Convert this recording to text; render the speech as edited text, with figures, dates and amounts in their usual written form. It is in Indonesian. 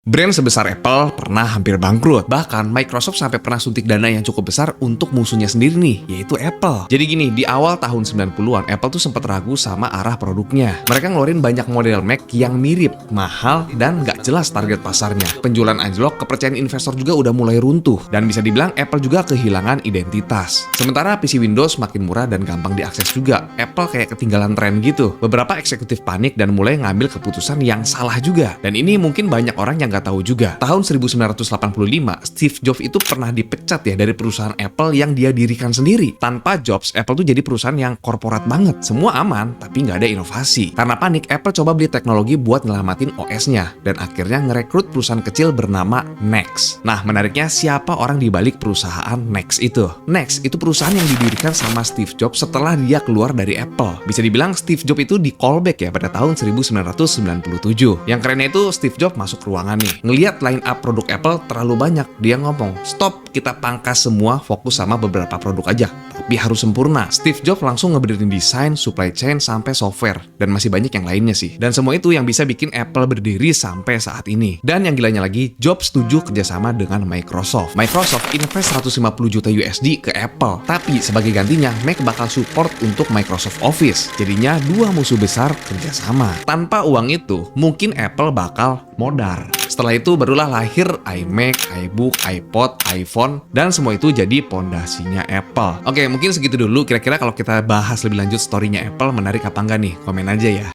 Brand sebesar Apple pernah hampir bangkrut. Bahkan Microsoft sampai pernah suntik dana yang cukup besar untuk musuhnya sendiri nih, yaitu Apple. Jadi gini, di awal tahun 90-an, Apple tuh sempat ragu sama arah produknya. Mereka ngeluarin banyak model Mac yang mirip, mahal, dan nggak jelas target pasarnya. Penjualan anjlok, kepercayaan investor juga udah mulai runtuh. Dan bisa dibilang Apple juga kehilangan identitas. Sementara PC Windows makin murah dan gampang diakses juga. Apple kayak ketinggalan tren gitu. Beberapa eksekutif panik dan mulai ngambil keputusan yang salah juga. Dan ini mungkin banyak orang yang nggak tahu juga. Tahun 1985, Steve Jobs itu pernah dipecat ya dari perusahaan Apple yang dia dirikan sendiri. Tanpa Jobs, Apple tuh jadi perusahaan yang korporat banget. Semua aman, tapi nggak ada inovasi. Karena panik, Apple coba beli teknologi buat nyelamatin OS-nya. Dan akhirnya ngerekrut perusahaan kecil bernama NeXT. Nah, menariknya siapa orang di balik perusahaan NeXT itu? NeXT itu perusahaan yang didirikan sama Steve Jobs setelah dia keluar dari Apple. Bisa dibilang Steve Jobs itu di callback ya pada tahun 1997. Yang kerennya itu Steve Jobs masuk ruangan nih. Ngeliat line up produk Apple terlalu banyak, dia ngomong, "Stop, kita pangkas semua, fokus sama beberapa produk aja. Tapi harus sempurna." Steve Jobs langsung ngebenerin desain, supply chain, sampai software. Dan masih banyak yang lainnya sih. Dan semua itu yang bisa bikin Apple berdiri sampai saat ini. Dan yang gilanya lagi, Jobs setuju kerjasama dengan Microsoft. Microsoft invest 150 juta USD ke Apple. Tapi sebagai gantinya, Mac bakal support untuk Microsoft Office. Jadinya dua musuh besar kerjasama. Tanpa uang itu, mungkin Apple bakal modar. Setelah itu barulah lahir iMac, iBook, iPod, iPhone, dan semua itu jadi pondasinya Apple. Oke, mungkin segitu dulu. Kira-kira kalau kita bahas lebih lanjut story-nya Apple, menarik apa enggak nih? Komen aja ya.